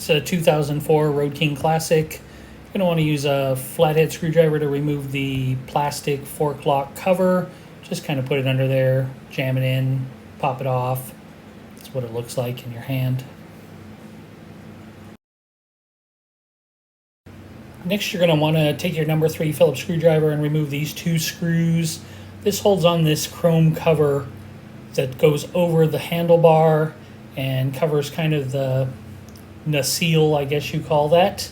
It's a 2004 Road King Classic. You're going to want to use a flathead screwdriver to remove the plastic fork lock cover. Just kind of put it under there, jam it in, pop it off. That's what it looks like in your hand. Next, you're going to want to take your number 3 Phillips screwdriver and remove these 2 screws. This holds on this chrome cover that goes over the handlebar and covers kind of the nacelle, I guess you call that,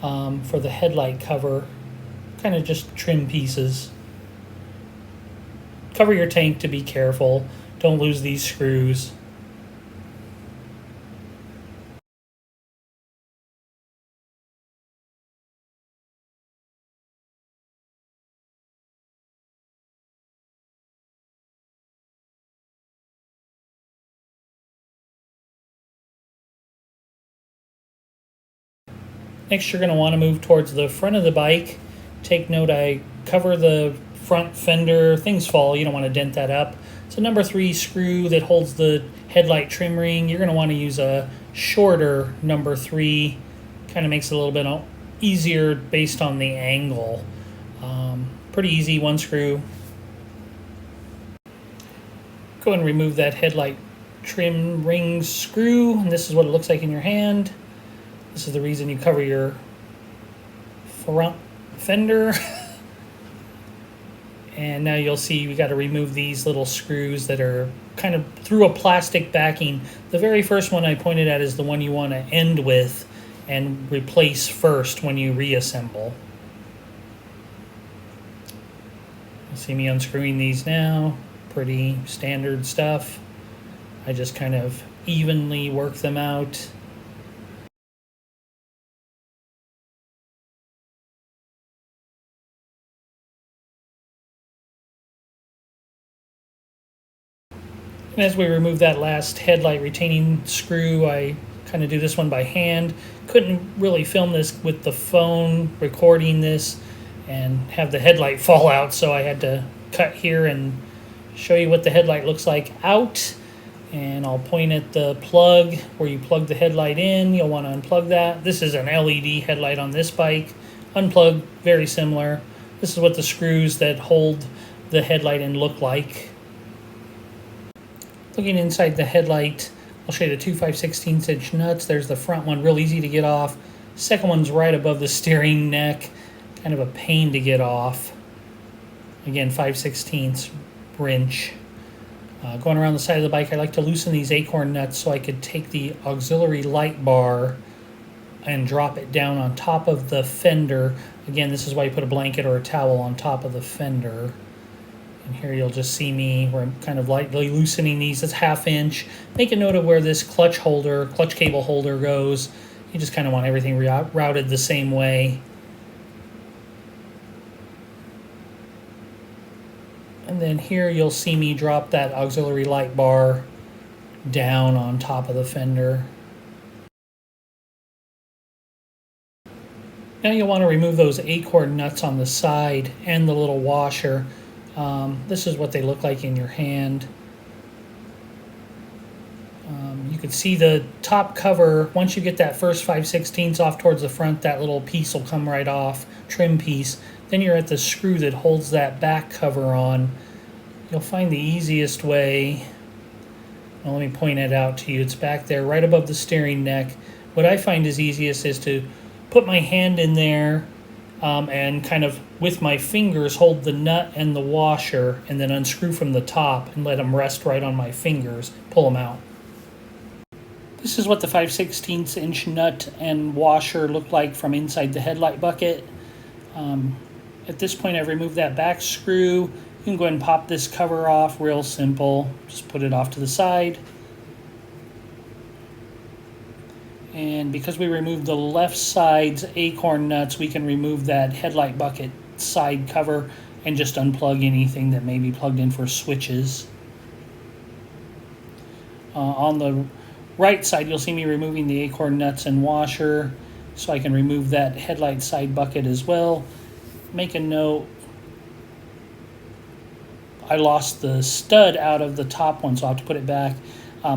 for the headlight cover. Kind of just trim pieces. Cover your tank to be careful. Don't lose these screws. Next, you're going to want to move towards the front of the bike. Take note, I cover the front fender. Things fall, you don't want to dent that up. It's a number 3 screw that holds the headlight trim ring. You're going to want to use a shorter number 3. Kind of makes it a little bit easier based on the angle. Pretty easy, 1 screw. Go and remove that headlight trim ring screw, and this is what it looks like in your hand. This is the reason you cover your front fender. And now you'll see we got to remove these little screws that are kind of through a plastic backing. The very first one I pointed at is the one you want to end with and replace first when you reassemble. You'll see me unscrewing these now. Pretty standard stuff. I just kind of evenly work them out. And as we remove that last headlight retaining screw, I kind of do this one by hand. Couldn't really film this with the phone recording this and have the headlight fall out, so I had to cut here and show you what the headlight looks like out. And I'll point at the plug where you plug the headlight in. You'll want to unplug that. This is an LED headlight on this bike. Unplug, very similar. This is what the screws that hold the headlight in look like. Looking inside the headlight, I'll show you the 2 5/16" nuts. There's the front one, real easy to get off. Second one's right above the steering neck, kind of a pain to get off. Again, 5/16" wrench. Going around the side of the bike, I like to loosen these acorn nuts so I could take the auxiliary light bar and drop it down on top of the fender. Again, this is why you put a blanket or a towel on top of the fender. And here you'll just see me where I'm kind of lightly loosening these. It's 1/2 inch. Make a note of where this clutch cable holder goes. You just kind of want everything routed the same way. And then here you'll see me drop that auxiliary light bar down on top of the fender. Now you'll want to remove those acorn nuts on the side and the little washer. This is what they look like in your hand. You can see the top cover. Once you get that first 5/16 off towards the front, that little piece will come right off, trim piece. Then you're at the screw that holds that back cover on. You'll find the easiest way. Well, let me point it out to you. It's back there right above the steering neck. What I find is easiest is to put my hand in there and kind of with my fingers hold the nut and the washer and then unscrew from the top and let them rest right on my fingers. Pull them out. This is what the 5/16" nut and washer look like from inside the headlight bucket. At this point, I've removed that back screw. You can go ahead and pop this cover off, real simple. Just put it off to the side. And because we removed the left side's acorn nuts, we can remove that headlight bucket side cover and just unplug anything that may be plugged in for switches. On the right side, you'll see me removing the acorn nuts and washer, so I can remove that headlight side bucket as well. Make a note, I lost the stud out of the top one, so I'll have to put it back.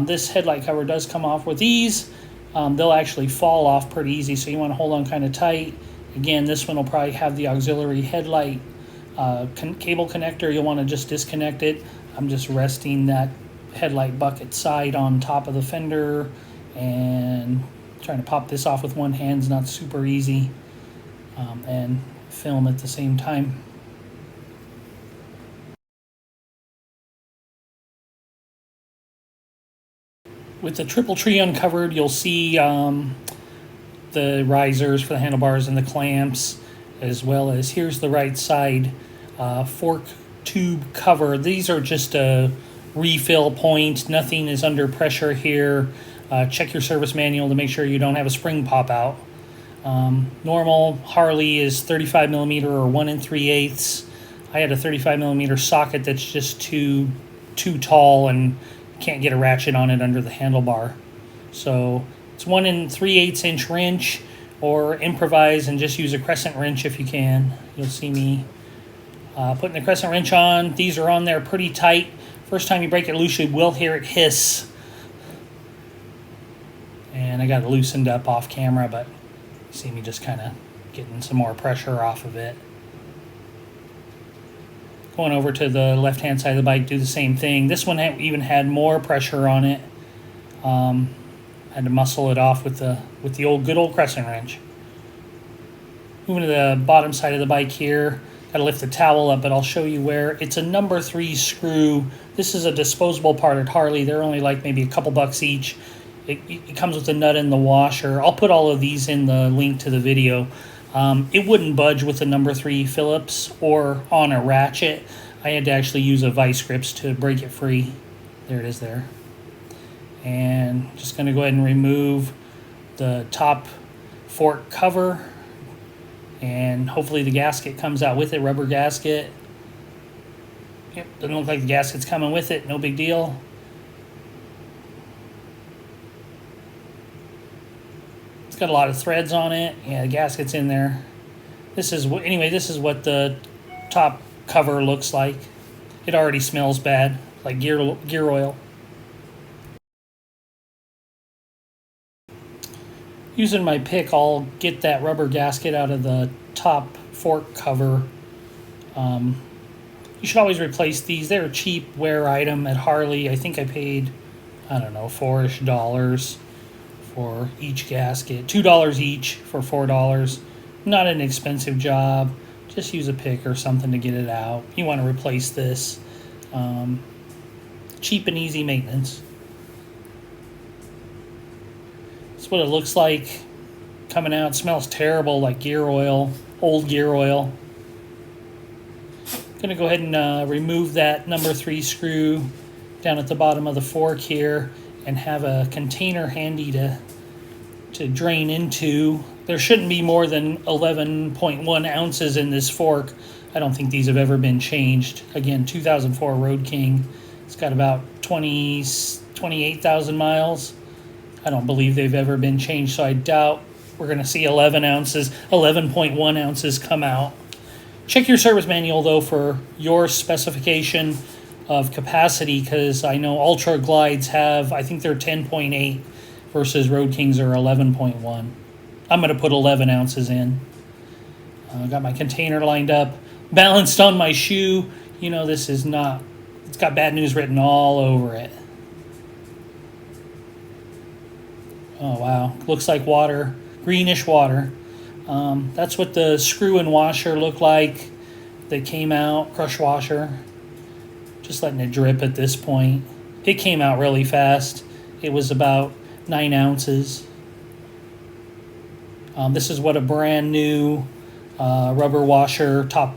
This headlight cover does come off with ease. they'll actually fall off pretty easy, so you want to hold on kind of tight. Again, this one will probably have the auxiliary headlight cable connector. You'll want to just disconnect it. I'm just resting that headlight bucket side on top of the fender and trying to pop this off with one hand is not super easy, and film at the same time. With the triple tree uncovered, you'll see the risers for the handlebars and the clamps, as well as here's the right side fork tube cover. These are just a refill point. Nothing is under pressure here. Check your service manual to make sure you don't have a spring pop out. Normal Harley is 35 millimeter or 1 3/8. I had a 35 millimeter socket that's just too tall and can't get a ratchet on it under the handlebar. So it's 1 3/8 inch wrench, or improvise and just use a crescent wrench if you can. You'll see me putting the crescent wrench on. These are on there pretty tight. First time you break it loose, you will hear it hiss. And I got it loosened up off camera, but you see me just kind of getting some more pressure off of it. Going over to the left-hand side of the bike, do the same thing. This one even had more pressure on it. Had to muscle it off with the good old crescent wrench. Moving to the bottom side of the bike here. Got to lift the towel up, but I'll show you where. It's a number 3 screw. This is a disposable part at Harley. They're only like maybe a couple bucks each. It comes with a nut in the washer. I'll put all of these in the link to the video. It wouldn't budge with a number 3 Phillips or on a ratchet. I had to actually use a vice grips to break it free. There it is there. And just going to go ahead and remove the top fork cover. And hopefully the gasket comes out with it, rubber gasket. Yep, doesn't look like the gasket's coming with it, no big deal. It's got a lot of threads on it. Yeah, the gasket's in there. This is what the top cover looks like. It already smells bad, like gear oil. Using my pick, I'll get that rubber gasket out of the top fork cover. You should always replace these. They're a cheap wear item at Harley. I think I paid, I don't know, $4-ish for each gasket. $2 each for $4. Not an expensive job. Just use a pick or something to get it out. You want to replace this. Cheap and easy maintenance. That's what it looks like coming out. It smells terrible, like gear oil, old gear oil. Going to go ahead and remove that number 3 screw down at the bottom of the fork here and have a container handy to drain into. There shouldn't be more than 11.1 ounces in this fork. I don't think these have ever been changed. Again, 2004 Road King. It's got about 28,000 miles. I don't believe they've ever been changed, so I doubt we're going to see 11.1 ounces come out. Check your service manual, though, for your specification of capacity, because I know Ultra Glides have, I think they're 10.8 versus Road Kings are 11.1. I'm going to put 11 ounces in. Got my container lined up, balanced on my shoe. You know, this is not, it's got bad news written all over it. Oh, wow. Looks like water, greenish water. That's what the screw and washer look like that came out, crush washer. Just letting it drip at this point. It came out really fast. It was about 9 ounces. This is what a brand new rubber washer, top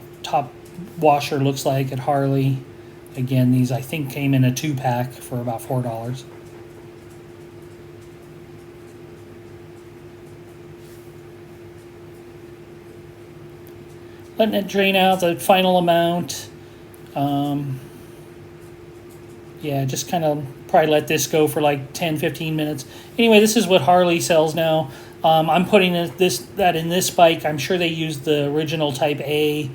washer looks like at Harley. Again, these I think came in a 2-pack for about $4. Letting it drain out the final amount. Yeah, just kind of probably let this go for like 10-15 minutes. Anyway, this is what Harley sells now. I'm putting that in this bike. I'm sure they used the original Type A,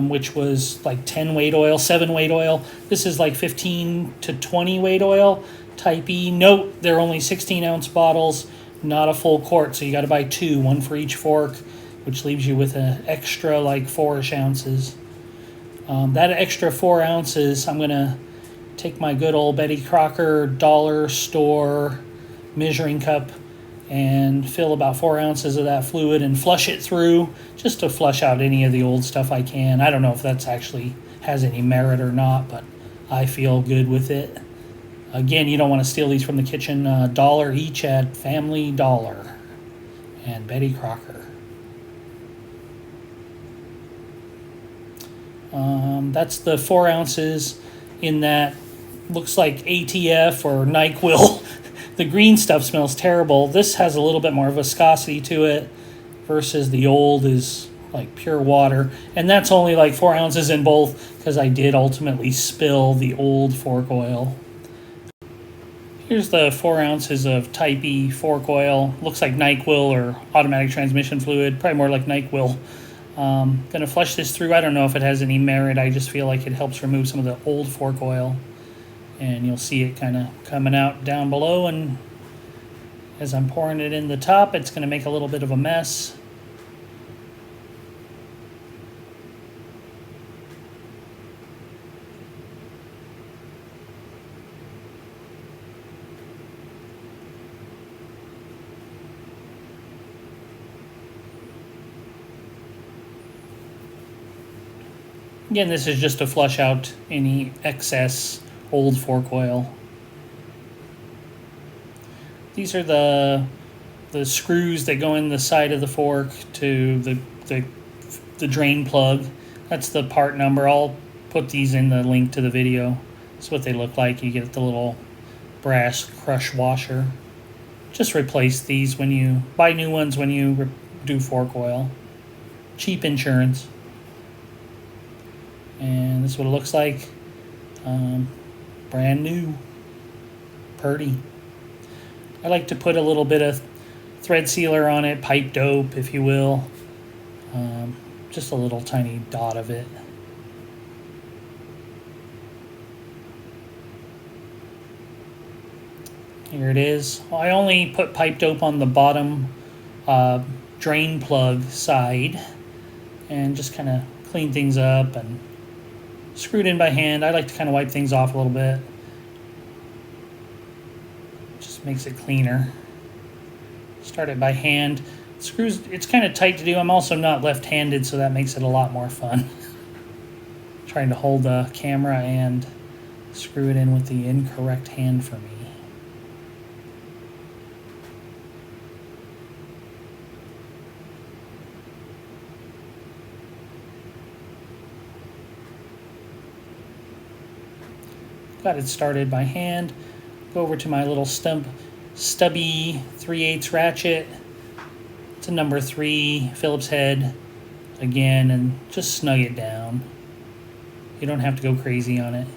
which was like 10 weight oil, 7 weight oil. This is like 15 to 20 weight oil. Type E. Note, they're only 16-ounce bottles. not a full quart, so you got to buy two, one for each fork, which leaves you with an extra like 4-ish ounces. That extra 4 ounces, I'm going to take my good old Betty Crocker dollar store measuring cup and fill about 4 ounces of that fluid and flush it through, just to flush out any of the old stuff I can. I don't know if that's actually has any merit or not, but I feel good with it. Again, you don't want to steal these from the kitchen. $1 each at Family Dollar and Betty Crocker. That's the 4 ounces in that. Looks like ATF or NyQuil. The green stuff smells terrible. This has a little bit more viscosity to it versus the old is like pure water. And that's only like 4 ounces in both because I did ultimately spill the old fork oil. Here's the 4 ounces of Type E fork oil. Looks like NyQuil or automatic transmission fluid. Probably more like NyQuil. Gonna flush this through. I don't know if it has any merit. I just feel like it helps remove some of the old fork oil. And you'll see it kind of coming out down below, and as I'm pouring it in the top, it's going to make a little bit of a mess. Again, this is just to flush out any excess old fork oil. These are the screws that go in the side of the fork to the drain plug. That's the part number. I'll put these in the link to the video. That's what they look like. You get the little brass crush washer. Just replace these when you buy new ones when you do fork oil. Cheap insurance. And this is what it looks like. Brand new. Purdy. I like to put a little bit of thread sealer on it, pipe dope, if you will. Just a little tiny dot of it. Here it is. I only put pipe dope on the bottom drain plug side and just kind of clean things up and screw it in by hand. I like to kind of wipe things off a little bit. Just makes it cleaner. Start it by hand. Screws, it's kind of tight to do. I'm also not left-handed, so that makes it a lot more fun. Trying to hold the camera and screw it in with the incorrect hand for me. Got it started by hand. Go over to my little stubby 3/8 ratchet. It's a number 3 Phillips head again, and just snug it down. You don't have to go crazy on it.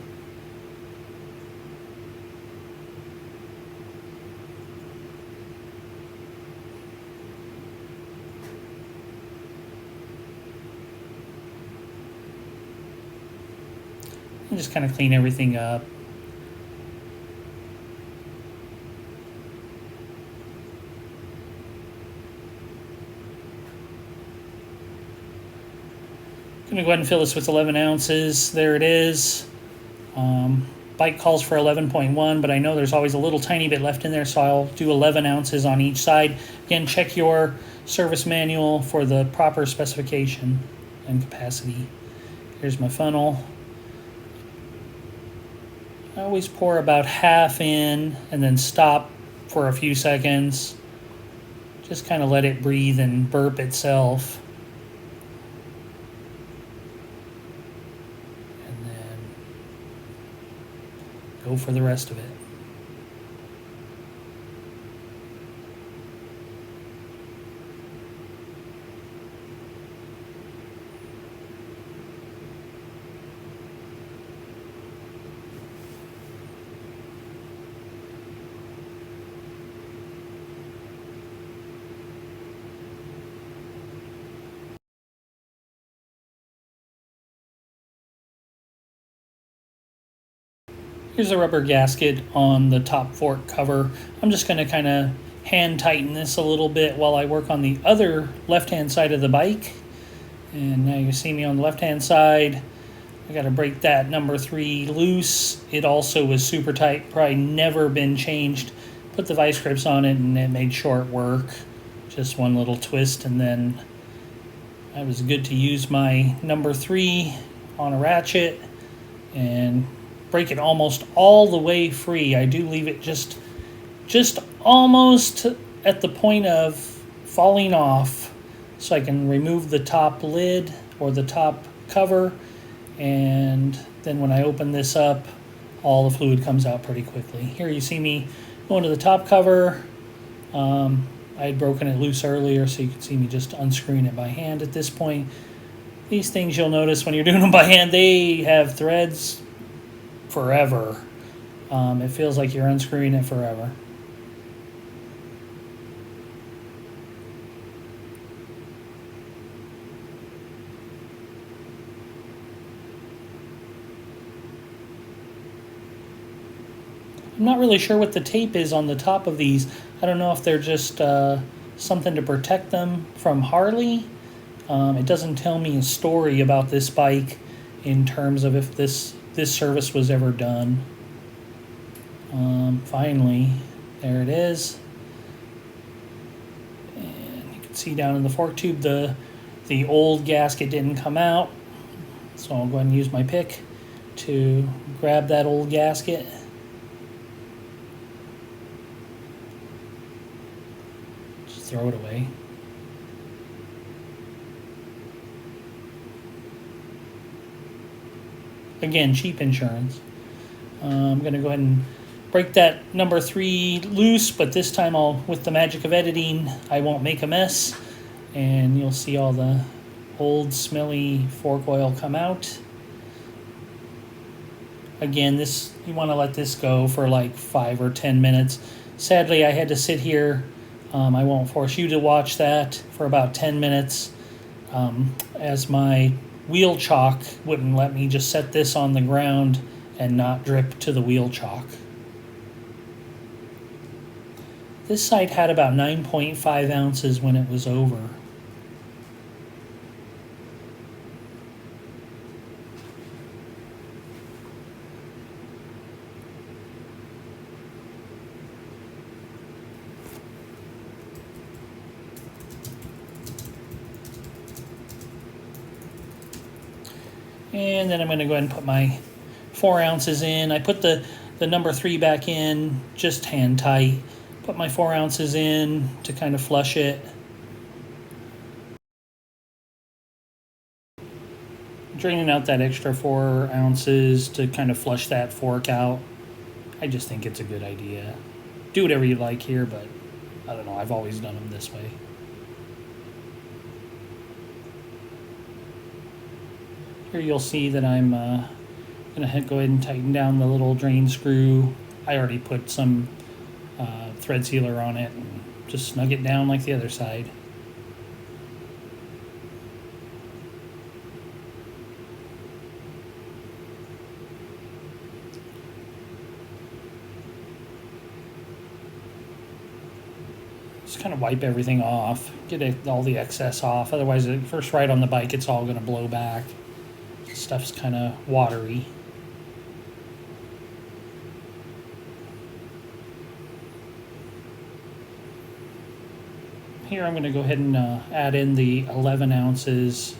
And just kind of clean everything up. I'm going to go ahead and fill this with 11 ounces. There it is. Bike calls for 11.1, but I know there's always a little tiny bit left in there, so I'll do 11 ounces on each side. Again, check your service manual for the proper specification and capacity. Here's my funnel. I always pour about half in and then stop for a few seconds. Just kind of let it breathe and burp itself. Go for the rest of it. Here's a rubber gasket on the top fork cover. I'm just going to kind of hand tighten this a little bit while I work on the other left-hand side of the bike. And now you see me on the left-hand side. I got to break that number 3 loose. It also was super tight, probably never been changed. Put the vice grips on it and it made short work. Just one little twist, and then I was good to use my number 3 on a ratchet and break it almost all the way free. I do leave it just almost at the point of falling off, so I can remove the top lid or the top cover, and then when I open this up, all the fluid comes out pretty quickly. Here you see me going to the top cover. I had broken it loose earlier, so you can see me just unscrewing it by hand at this point. These things you'll notice when you're doing them by hand, they have threads forever. It feels like you're unscrewing it forever. I'm not really sure what the tape is on the top of these. I don't know if they're just something to protect them from Harley. It doesn't tell me a story about this bike in terms of if this service was ever done. Finally, there it is. And you can see down in the fork tube the old gasket didn't come out. So I'll go ahead and use my pick to grab that old gasket. Throw it away. Again, cheap insurance. I'm going to go ahead and break that number 3 loose, but this time with the magic of editing, I won't make a mess, and you'll see all the old smelly fork oil come out. Again, you want to let this go for like 5 or 10 minutes. Sadly, I had to sit here. I won't force you to watch that for about 10 minutes as my wheel chalk wouldn't let me just set this on the ground and not drip to the wheel chalk. This side had about 9.5 ounces when it was over. And then I'm going to go ahead and put my 4 ounces in. I put the number 3 back in just hand tight. Put my 4 ounces in to kind of flush it. Draining out that extra 4 ounces to kind of flush that fork out. I just think it's a good idea. Do whatever you like here, but I don't know. I've always done them this way. Here you'll see that I'm going to go ahead and tighten down the little drain screw. I already put some thread sealer on it and just snug it down like the other side. Just kind of wipe everything off, get all the excess off. Otherwise, at first ride on the bike, it's all going to blow back. Stuff's kind of watery. Here I'm going to go ahead and add in the 11 ounces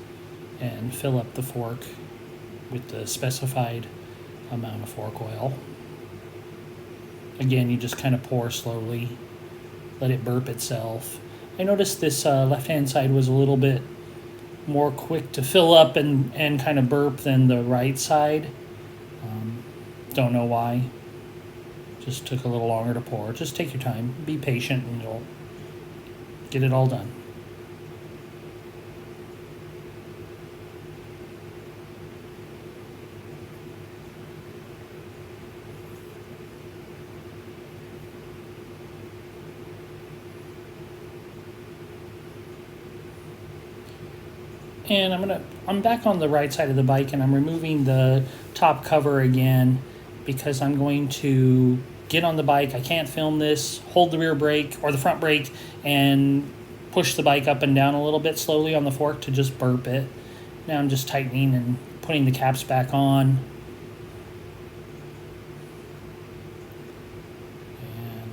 and fill up the fork with the specified amount of fork oil. Again, you just kind of pour slowly, let it burp itself. I noticed this left-hand side was a little bit more quick to fill up and kind of burp than the right side. Don't know why. Just took a little longer to pour. Just take your time. Be patient and you'll get it all done. And I'm back on the right side of the bike, and I'm removing the top cover again because I'm going to get on the bike. I can't film this. Hold the rear brake or the front brake and push the bike up and down a little bit slowly on the fork to just burp it. Now I'm just tightening and putting the caps back on. And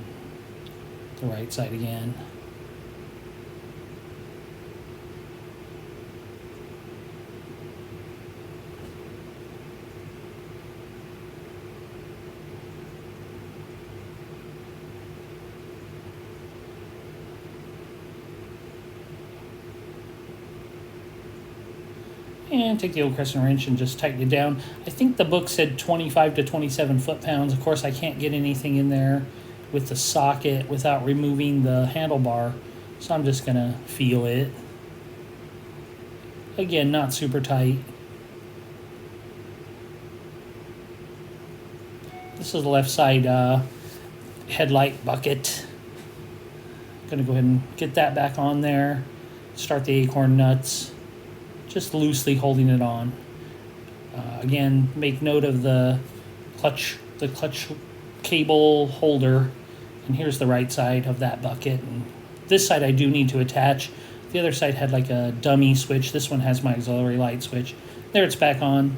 the right side again. And take the old Crescent Wrench and just tighten it down. I think the book said 25 to 27 foot-pounds. Of course, I can't get anything in there with the socket without removing the handlebar, so I'm just going to feel it. Again, not super tight. This is the left side headlight bucket. Going to go ahead and get that back on there. Start the acorn nuts. Just loosely holding it on. Again, make note of the clutch cable holder. And here's the right side of that bucket. And this side I do need to attach. The other side had like a dummy switch. This one has my auxiliary light switch. There, it's back on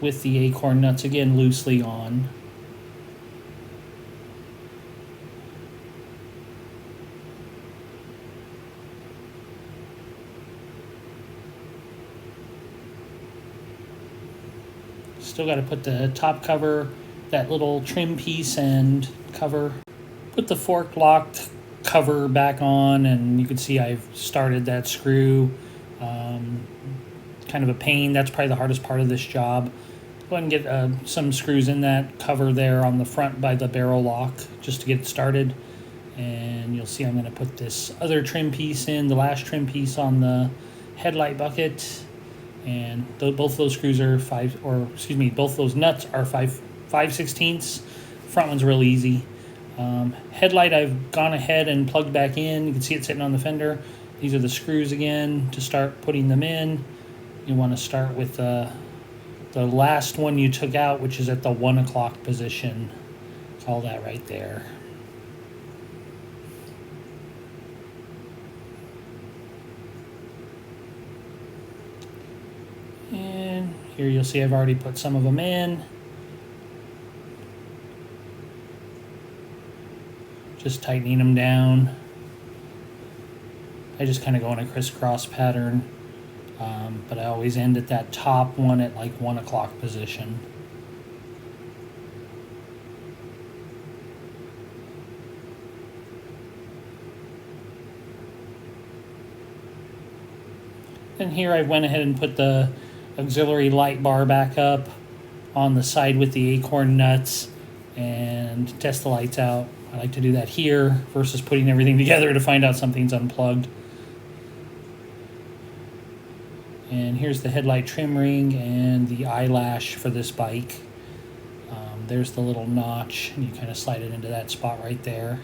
with the acorn nuts again loosely on. Still got to put the top cover, that little trim piece and cover. Put the fork locked cover back on, and you can see I've started that screw. Kind of a pain. That's probably the hardest part of this job. Go ahead and get some screws in that cover there on the front by the barrel lock just to get it started. And you'll see I'm going to put this other trim piece in, the last trim piece on the headlight bucket. And both those screws are both those nuts are 5/16. Front one's real easy. Headlight I've gone ahead and plugged back in. You can see it sitting on the fender. These are the screws again to start putting them in. You want to start with the last one you took out, which is at the 1 o'clock position. Call that right there. And here you'll see I've already put some of them in. Just tightening them down. I just kind of go in a crisscross pattern, but I always end at that top one at like 1 o'clock position. And here I went ahead and put the auxiliary light bar back up on the side with the acorn nuts and test the lights out. I like to do that here versus putting everything together to find out something's unplugged. And here's the headlight trim ring and the eyelash for this bike. There's the little notch, and you kind of slide it into that spot right there.